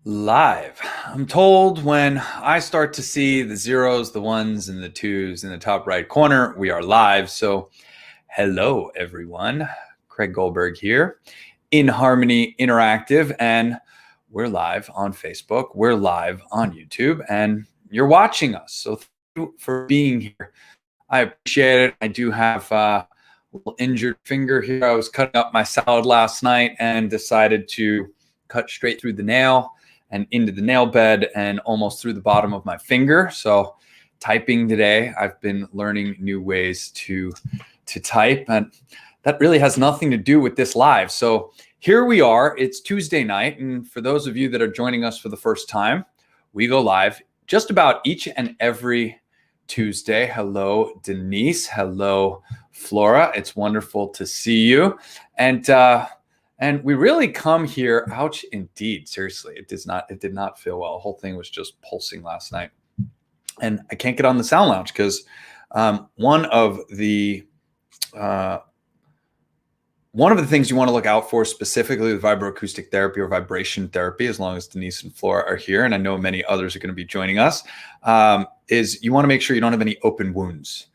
Live. I'm told when I start to see the zeros, the ones, and the twos in the top right corner, we are live. So, hello, everyone. Craig Goldberg here, inHarmony Interactive, and we're live on Facebook. We're live on YouTube, and you're watching us. So, thank you for being here. I appreciate it. I do have a little injured finger here. I was cutting up my salad last night and decided to cut straight through the nail and into the nail bed and almost through the bottom of my finger. So typing today, I've been learning new ways to type, and that really has nothing to do with this live. So here we are. It's Tuesday night, and for those of you that are joining us for the first time, we go live just about each and every Tuesday. Hello, Denise. Hello, Flora. It's wonderful to see you. And we really come here. Ouch, indeed. Seriously, it did not feel well. The whole thing was just pulsing last night, and I can't get on the sound lounge because one of the things you want to look out for specifically with vibroacoustic therapy or vibration therapy, as long as Denise and Flora are here, and I know many others are going to be joining us, is you want to make sure you don't have any open wounds.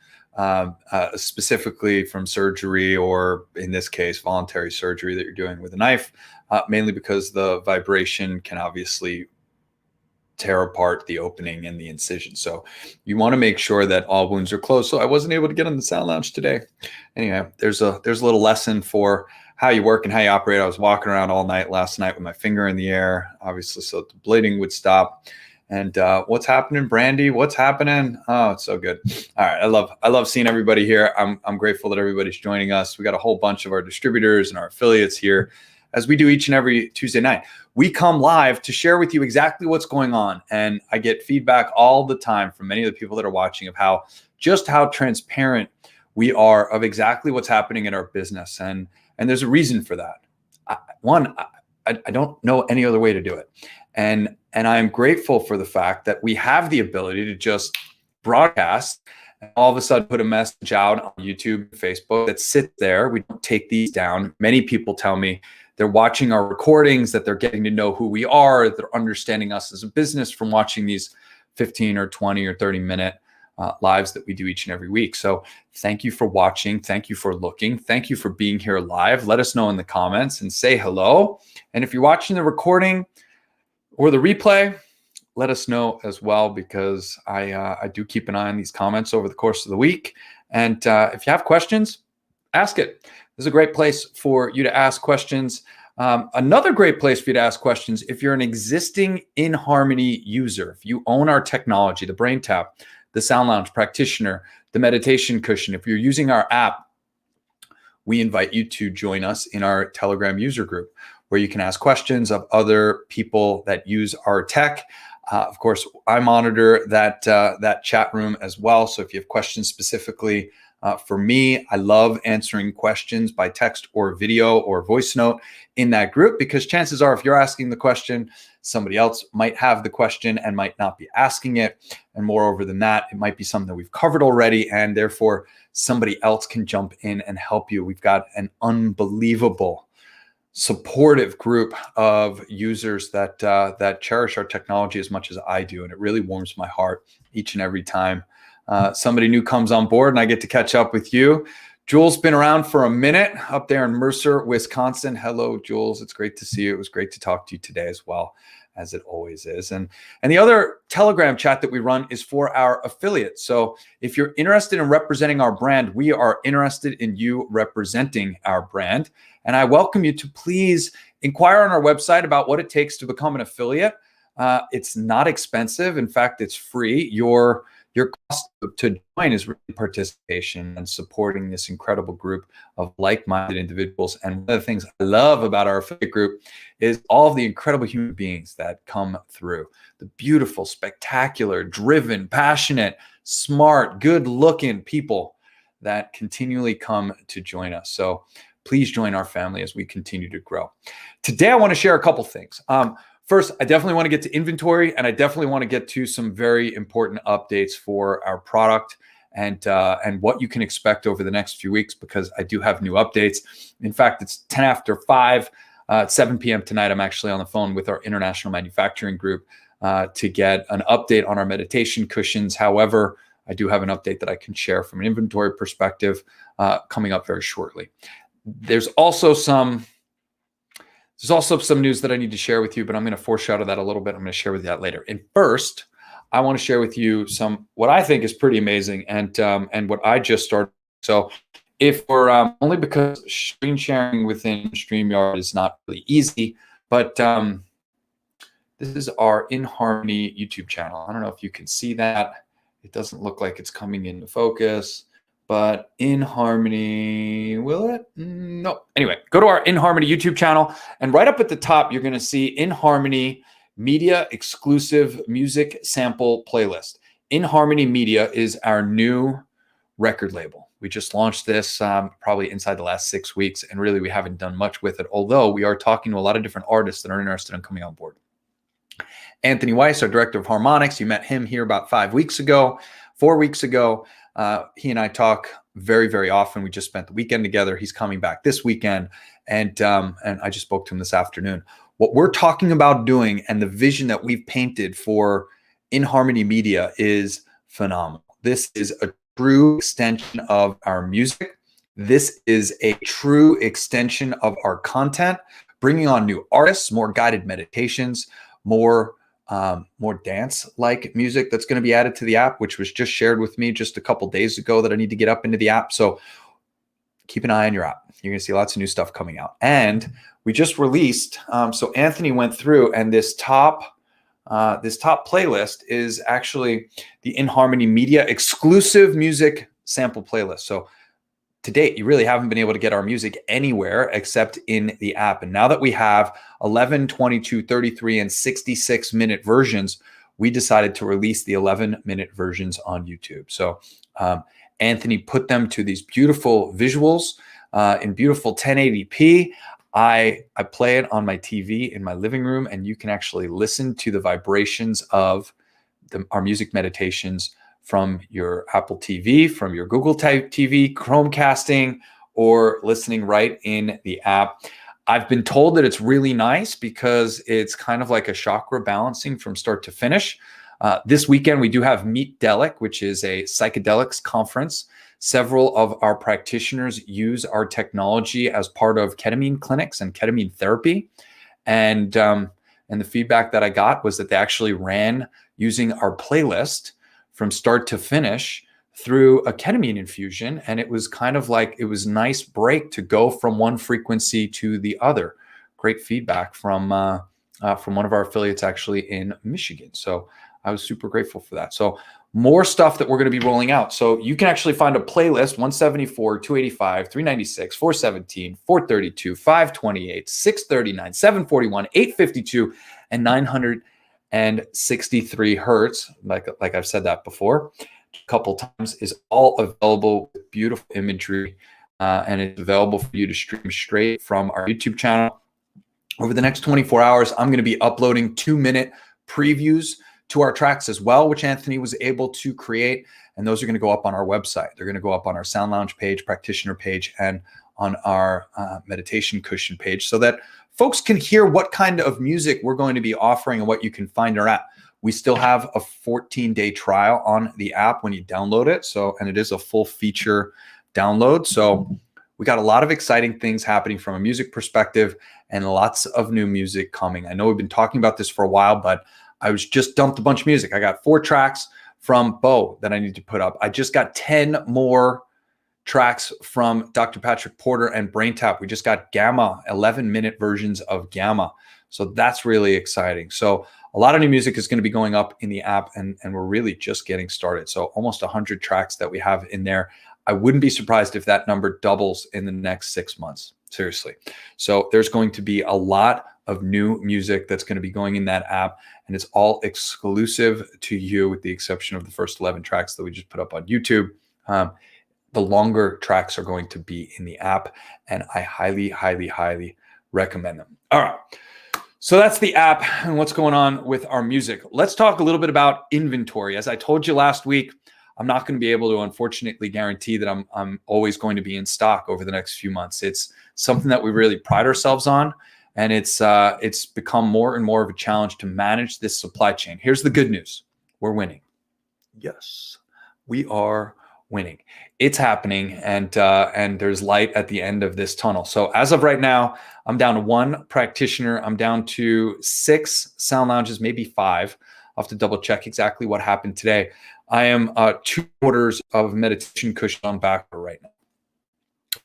Specifically from surgery, or in this case, voluntary surgery that you're doing with a knife, mainly because the vibration can obviously tear apart the opening and the incision. So you want to make sure that all wounds are closed. So I wasn't able to get on the sound lounge today. Anyway, there's a little lesson for how you work and how you operate. I was walking around all night last night with my finger in the air, obviously, so the bleeding would stop. And what's happening, Brandy? What's happening? Oh, it's so good. All right, I love seeing everybody here. I'm grateful that everybody's joining us. We got a whole bunch of our distributors and our affiliates here, as we do each and every Tuesday night. We come live to share with you exactly what's going on, and I get feedback all the time from many of the people that are watching of how transparent we are of exactly what's happening in our business, and there's a reason for that. I don't know any other way to do it. And I'm grateful for the fact that we have the ability to just broadcast and all of a sudden put a message out on YouTube, Facebook that sits there. We don't take these down. Many people tell me they're watching our recordings, that they're getting to know who we are, that they're understanding us as a business from watching these 15 or 20 or 30-minute lives that we do each and every week. So thank you for watching. Thank you for looking. Thank you for being here live. Let us know in the comments and say hello. And if you're watching the recording or the replay, let us know as well, because I do keep an eye on these comments over the course of the week. And if you have questions, ask it. This is a great place for you to ask questions. Another great place for you to ask questions, if you're an existing inHarmony user, if you own our technology, the Brain Tap, the Sound Lounge Practitioner, the Meditation Cushion, if you're using our app, we invite you to join us in our Telegram user group, where you can ask questions of other people that use our tech. Of course, I monitor that chat room as well. So if you have questions specifically for me, I love answering questions by text or video or voice note in that group, because chances are if you're asking the question, somebody else might have the question and might not be asking it. And moreover than that, it might be something that we've covered already, and therefore somebody else can jump in and help you. We've got an unbelievable supportive group of users that cherish our technology as much as I do, and it really warms my heart each and every time somebody new comes on board and I get to catch up with you. Jules been around for a minute up there in Mercer, Wisconsin. Hello, Jules. It's great to see you. It was great to talk to you today as well, as it always is. And the other Telegram chat that we run is for our affiliates. So if you're interested in representing our brand, we are interested in you representing our brand. And I welcome you to please inquire on our website about what it takes to become an affiliate. It's not expensive. In fact, it's free. Your cost to join is really participation and supporting this incredible group of like-minded individuals. And one of the things I love about our affiliate group is all of the incredible human beings that come through. The beautiful, spectacular, driven, passionate, smart, good-looking people that continually come to join us. So please join our family as we continue to grow. Today, I want to share a couple things. First, I definitely want to get to inventory, and I definitely want to get to some very important updates for our product and what you can expect over the next few weeks, because I do have new updates. In fact, it's 10 after 5. At 7 p.m. tonight, I'm actually on the phone with our international manufacturing group to get an update on our meditation cushions. However, I do have an update that I can share from an inventory perspective coming up very shortly. There's also some news that I need to share with you, but I'm going to foreshadow that a little bit. I'm going to share with you that later. And first, I want to share with you what I think is pretty amazing and what I just started. So if we're only because screen sharing within StreamYard is not really easy, but this is our inHarmony YouTube channel. I don't know if you can see that. It doesn't look like it's coming into focus, but inHarmony, will it? No. Anyway, go to our inHarmony YouTube channel, and right up at the top, you're going to see inHarmony Media Exclusive Music Sample Playlist. inHarmony Media is our new record label. We just launched this probably inside the last 6 weeks, and really we haven't done much with it, although we are talking to a lot of different artists that are interested in coming on board. Anthony Weiss, our director of harmonics, you met him here about 4 weeks ago. He and I talk very, very often. We just spent the weekend together. He's coming back this weekend, and I just spoke to him this afternoon. What we're talking about doing and the vision that we've painted for inHarmony Media is phenomenal. This is a true extension of our music. This is a true extension of our content, bringing on new artists, more guided meditations, more dance-like music that's going to be added to the app, which was just shared with me just a couple days ago that I need to get up into the app. So keep an eye on your app. You're going to see lots of new stuff coming out. And we just released, so Anthony went through, and this top playlist is actually the inHarmony Media Exclusive Music Sample Playlist. So to date, you really haven't been able to get our music anywhere except in the app. And now that we have 11, 22, 33, and 66-minute versions, we decided to release the 11-minute versions on YouTube. So Anthony put them to these beautiful visuals in beautiful 1080p. I play it on my TV in my living room, and you can actually listen to the vibrations of our music meditations from your Apple TV, from your Google TV, Chromecasting, or listening right in the app. I've been told that it's really nice because it's kind of like a chakra balancing from start to finish. This weekend, we do have Meet Delic, which is a psychedelics conference. Several of our practitioners use our technology as part of ketamine clinics and ketamine therapy. And the feedback that I got was that they actually ran using our playlist from start to finish through a ketamine infusion. And it was kind of like, it was a nice break to go from one frequency to the other. Great feedback from one of our affiliates actually in Michigan. So I was super grateful for that. So more stuff that we're going to be rolling out. So you can actually find a playlist: 174, 285, 396, 417, 432, 528, 639, 741, 852, and 963 hertz. Like I've said that before a couple times, is all available with beautiful imagery, and it's available for you to stream straight from our YouTube channel. Over the next 24 hours, I'm going to be uploading 2-minute previews to our tracks as well, which Anthony was able to create. And those are going to go up on our website. They're going to go up on our Sound Lounge page, practitioner page, and on our meditation cushion page, so that folks can hear what kind of music we're going to be offering and what you can find in our app. We still have a 14-day trial on the app when you download it. So, and it is a full feature download. So we got a lot of exciting things happening from a music perspective and lots of new music coming. I know we've been talking about this for a while, but I was just dumped a bunch of music. I got 4 tracks from Bo that I need to put up. I just got 10 more tracks from Dr. Patrick Porter and BrainTap. We just got Gamma, 11-minute versions of Gamma. So that's really exciting. So a lot of new music is going to be going up in the app, and we're really just getting started. So almost 100 tracks that we have in there. I wouldn't be surprised if that number doubles in the next 6 months. Seriously. So there's going to be a lot of new music that's going to be going in that app, and it's all exclusive to you, with the exception of the first 11 tracks that we just put up on YouTube. The longer tracks are going to be in the app, and I highly, highly, highly recommend them. All right. So that's the app and what's going on with our music. Let's talk a little bit about inventory. As I told you last week, I'm not going to be able to, unfortunately, guarantee that I'm always going to be in stock over the next few months. It's something that we really pride ourselves on. and it's become more and more of a challenge to manage this supply chain. Here's the good news: we're winning. Yes, we are winning. It's happening, and there's light at the end of this tunnel. So as of right now, I'm down to 1 practitioner. I'm down to 6 sound lounges, maybe 5. I'll have to double check exactly what happened today. I am 2 orders of meditation cushion on back order right now.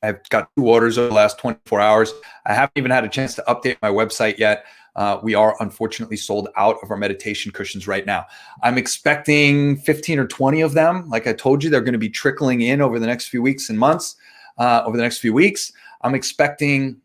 I've got 2 orders over the last 24 hours. I haven't even had a chance to update my website yet. We are unfortunately sold out of our meditation cushions right now. I'm expecting 15 or 20 of them. Like I told you, they're going to be trickling in over the next few weeks and months. Over the next few weeks, I'm expecting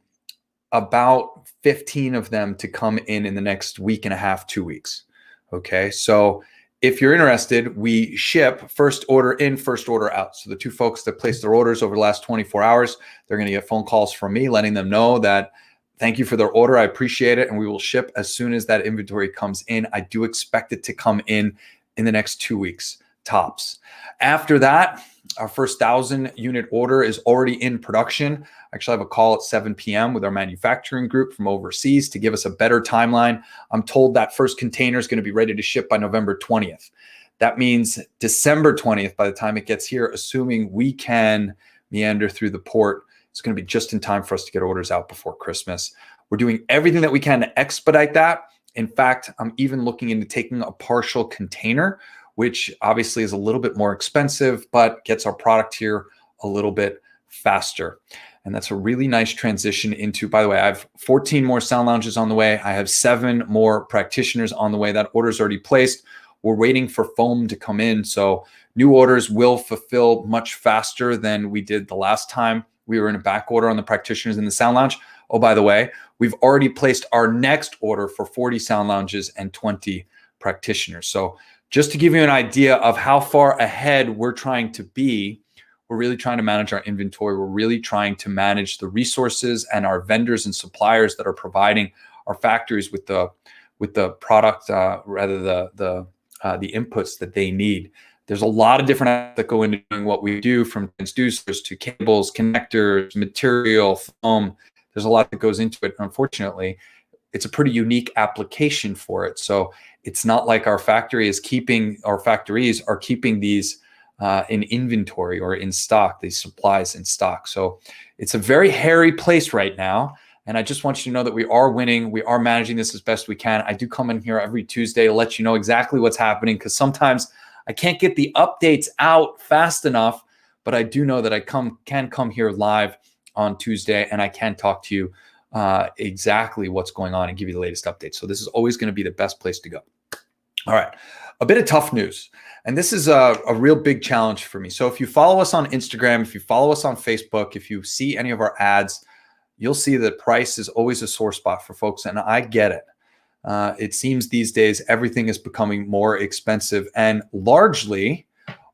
about 15 of them to come in the next week and a half, 2 weeks. Okay, so if you're interested, we ship first order in, first order out. So the 2 folks that placed their orders over the last 24 hours, they're going to get phone calls from me letting them know that thank you for their order. I appreciate it. And we will ship as soon as that inventory comes in. I do expect it to come in the next 2 weeks tops. After that, our first 1,000 unit order is already in production. I actually have a call at 7 p.m. with our manufacturing group from overseas to give us a better timeline. I'm told that first container is going to be ready to ship by November 20th. That means December 20th, by the time it gets here, assuming we can meander through the port, it's going to be just in time for us to get orders out before Christmas. We're doing everything that we can to expedite that. In fact, I'm even looking into taking a partial container, which obviously is a little bit more expensive, but gets our product here a little bit faster. And that's a really nice transition into, by the way, I have 14 more sound lounges on the way. I have 7 more practitioners on the way. That order's already placed. We're waiting for foam to come in. So new orders will fulfill much faster than we did the last time we were in a back order on the practitioners in the sound lounge. Oh, by the way, we've already placed our next order for 40 sound lounges and 20 practitioners. So just to give you an idea of how far ahead we're trying to be, we're really trying to manage our inventory. We're really trying to manage the resources and our vendors and suppliers that are providing our factories with the product, rather the inputs that they need. There's a lot of different that go into doing what we do, from transducers to cables, connectors, material, foam. There's a lot that goes into it. Unfortunately, it's a pretty unique application for it. So it's not like our factories are keeping these in inventory or in stock, these supplies in stock. So it's a very hairy place right now. And I just want you to know that we are winning. We are managing this as best we can. I do come in here every Tuesday to let you know exactly what's happening, because sometimes I can't get the updates out fast enough, but I do know that I can come here live on Tuesday and I can talk to you exactly what's going on and give you the latest updates. So this is always going to be the best place to go. All right, a bit of tough news. And this is a real big challenge for me. So if you follow us on Instagram, if you follow us on Facebook, if you see any of our ads, you'll see that price is always a sore spot for folks. And I get it. It seems these days everything is becoming more expensive, and largely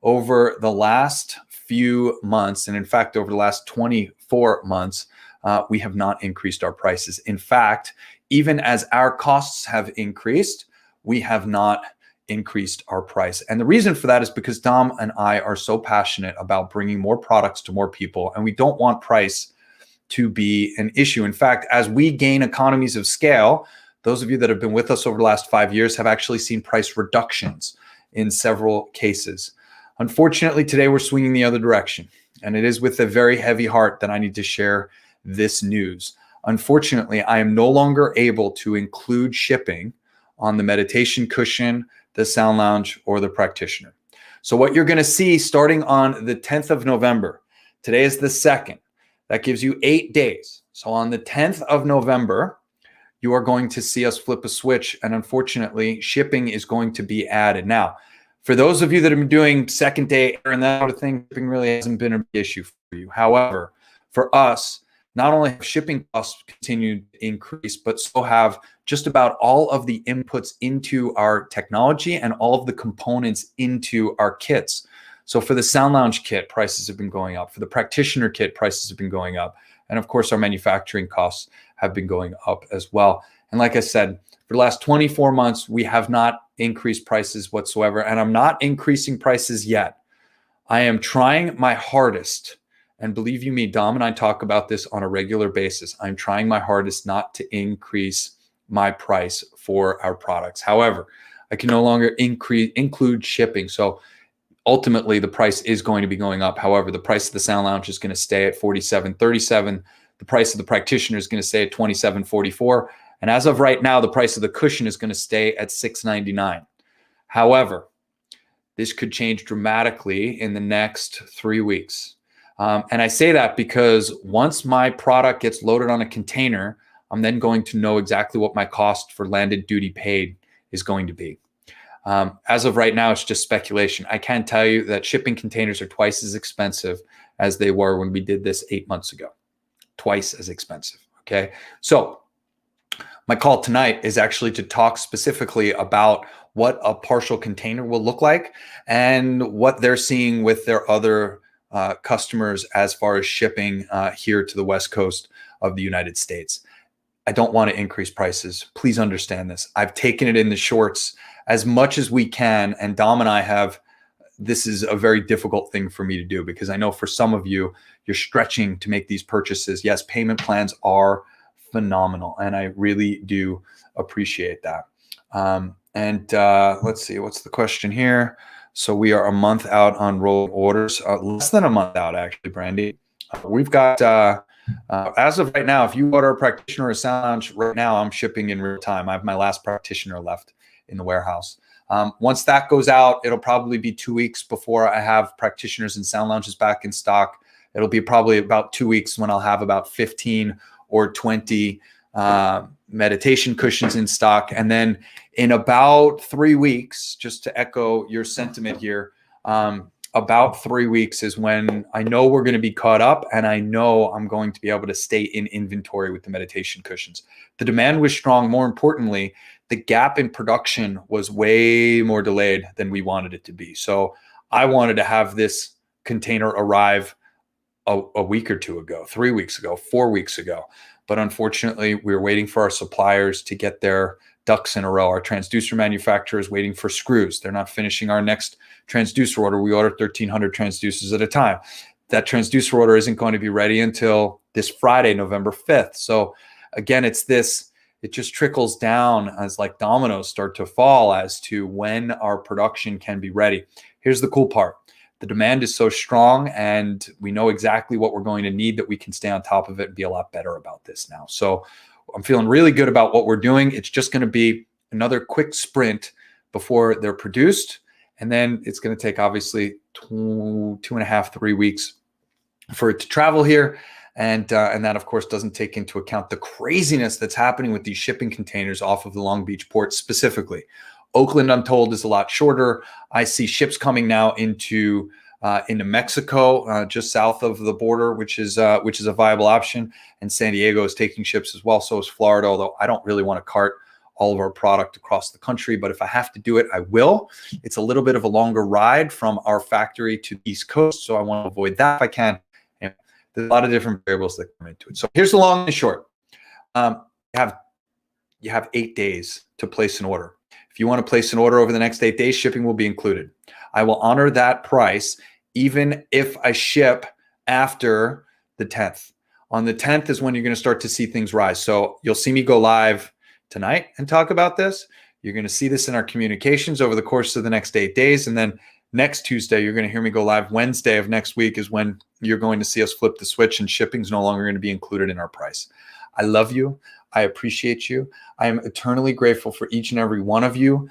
over the last few months, and in fact, over the last 24 months, we have not increased our prices. In fact, even as our costs have increased, we have not increased our price. And the reason for that is because Dom and I are so passionate about bringing more products to more people, and we don't want price to be an issue. In fact, as we gain economies of scale, those of you that have been with us over the last 5 years have actually seen price reductions in several cases. Unfortunately, today we're swinging the other direction, and it is with a very heavy heart that I need to share this news. Unfortunately, I am no longer able to include shipping on the meditation cushion, the sound lounge, or the practitioner. So what you're going to see starting on the 10th of November, today is the 2nd, that gives you 8 days. So on the 10th of November, you are going to see us flip a switch, and unfortunately, shipping is going to be added. Now, for those of you that have been doing second day and that sort of thing, shipping really hasn't been an issue for you. However, for us, not only have shipping costs continued to increase, but so have just about all of the inputs into our technology and all of the components into our kits. So for the Sound Lounge kit, prices have been going up. For the practitioner kit, prices have been going up. And of course, our manufacturing costs have been going up as well. And like I said, for the last 24 months, we have not increased prices whatsoever. And I'm not increasing prices yet. I am trying my hardest And believe you me, Dom and I talk about this on a regular basis. I'm trying my hardest not to increase my price for our products. However, I can no longer include shipping. So ultimately the price is going to be going up. However, the price of the sound lounge is going to stay at $47.37. The price of the practitioner is going to stay at $27.44. And as of right now, the price of the cushion is going to stay at $6.99. However, this could change dramatically in the next 3 weeks. And I say that because once my product gets loaded on a container, I'm then going to know exactly what my cost for landed duty paid is going to be. As of right now, it's just speculation. I can tell you that shipping containers are twice as expensive as they were when we did this 8 months ago. Twice as expensive. Okay. So my call tonight is actually to talk specifically about what a partial container will look like and what they're seeing with their other customers as far as shipping here to the West Coast of the United States. I don't want to increase prices. Please understand this. I've taken it in the shorts as much as we can. And Dom and I have, this is a very difficult thing for me to do because I know for some of you, you're stretching to make these purchases. Yes, payment plans are phenomenal. And I really do appreciate that. Let's see, what's the question here? So we are a month out on roll orders, less than a month out, actually, Brandy. We've got, as of right now, if you order a practitioner or a sound lounge right now, I'm shipping in real time. I have my last practitioner left in the warehouse. Once that goes out, it'll probably be 2 weeks before I have practitioners and sound lounges back in stock. It'll be probably about 2 weeks when I'll have about 15 or 20 meditation cushions in stock. And then in about 3 weeks, just to echo your sentiment here, about 3 weeks is when I know we're going to be caught up and I know I'm going to be able to stay in inventory with the meditation cushions. The demand was strong. More importantly, the gap in production was way more delayed than we wanted it to be. So I wanted to have this container arrive a week or two ago, 3 weeks ago, 4 weeks ago. But unfortunately, we were waiting for our suppliers to get their ducks in a row. Our transducer manufacturer is waiting for screws. They're not finishing our next transducer order. We order 1,300 transducers at a time. That transducer order isn't going to be ready until this Friday, November 5th. So again, it's this, it just trickles down as like dominoes start to fall as to when our production can be ready. Here's the cool part. The demand is so strong and we know exactly what we're going to need that we can stay on top of it and be a lot better about this now. So I'm feeling really good about what we're doing. It's just going to be another quick sprint before they're produced. And then it's going to take obviously 2.5, 3 weeks for it to travel here. And that, of course, doesn't take into account the craziness that's happening with these shipping containers off of the Long Beach port specifically. Oakland, I'm told, is a lot shorter. I see ships coming now into Mexico, just south of the border, which is a viable option. And San Diego is taking ships as well. So is Florida, although I don't really want to cart all of our product across the country. But if I have to do it, I will. It's a little bit of a longer ride from our factory to the East Coast. So I want to avoid that if I can. And there's a lot of different variables that come into it. So here's the long and short. You have 8 days to place an order. If you want to place an order over the next 8 days, shipping will be included. I will honor that price even if I ship after the 10th. On the 10th is when you're going to start to see things rise. So you'll see me go live tonight and talk about this. You're going to see this in our communications over the course of the next 8 days. And then next Tuesday, you're going to hear me go live. Wednesday of next week is when you're going to see us flip the switch and shipping is no longer going to be included in our price. I love you. I appreciate you. I am eternally grateful for each and every one of you.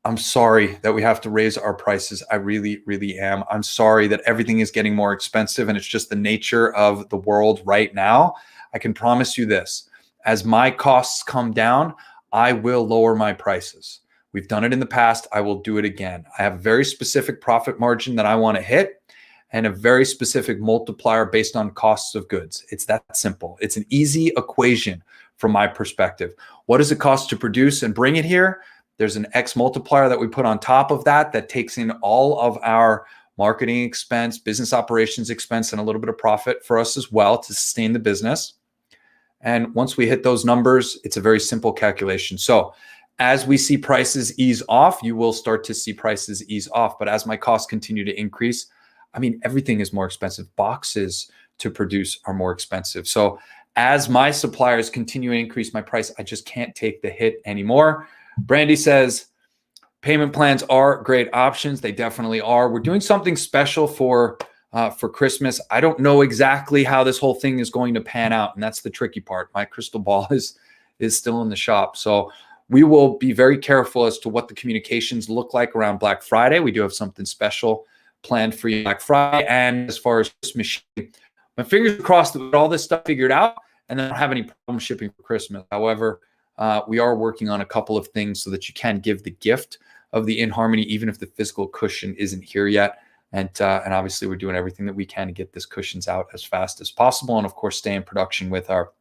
I'm sorry that we have to raise our prices. I really, really am. I'm sorry that everything is getting more expensive and it's just the nature of the world right now. I can promise you this. As my costs come down, I will lower my prices. We've done it in the past. I will do it again. I have a very specific profit margin that I want to hit and a very specific multiplier based on costs of goods. It's that simple. It's an easy equation from my perspective. What does it cost to produce and bring it here? There's an X multiplier that we put on top of that that takes in all of our marketing expense, business operations expense, and a little bit of profit for us as well to sustain the business. And once we hit those numbers, it's a very simple calculation. So as we see prices ease off, you will start to see prices ease off. But as my costs continue to increase, I mean, everything is more expensive. Boxes to produce are more expensive. So as my suppliers continue to increase my price, I just can't take the hit anymore. Brandy says, payment plans are great options. They definitely are. We're doing something special for Christmas. I don't know exactly how this whole thing is going to pan out, and that's the tricky part. My crystal ball is still in the shop. So we will be very careful as to what the communications look like around Black Friday. We do have something special planned for you Black Friday. And as far as Christmas, my fingers crossed that all this stuff figured out, and then I don't have any problem shipping for Christmas. However, we are working on a couple of things so that you can give the gift of the inHarmony, even if the physical cushion isn't here yet. And obviously, we're doing everything that we can to get this cushions out as fast as possible. And of course, stay in production with our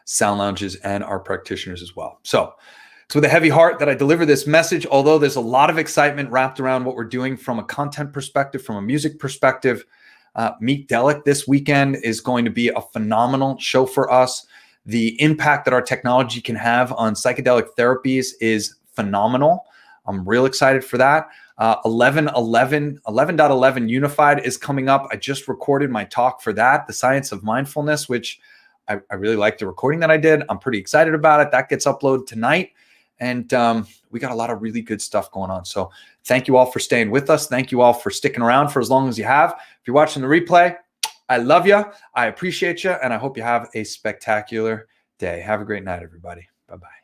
sound lounges and our practitioners as well. So it's with a heavy heart that I deliver this message, although there's a lot of excitement wrapped around what we're doing from a content perspective, from a music perspective. Meet Delic this weekend is going to be a phenomenal show for us. The impact that our technology can have on psychedelic therapies is phenomenal. I'm real excited for that. 11.11 Unified is coming up. I just recorded my talk for that, the science of mindfulness, which I really like the recording that I did. I'm pretty excited about it. That gets uploaded tonight. And we got a lot of really good stuff going on. So thank you all for staying with us. Thank you all for sticking around for as long as you have. If you're watching the replay, I love you. I appreciate you. And I hope you have a spectacular day. Have a great night, everybody. Bye-bye.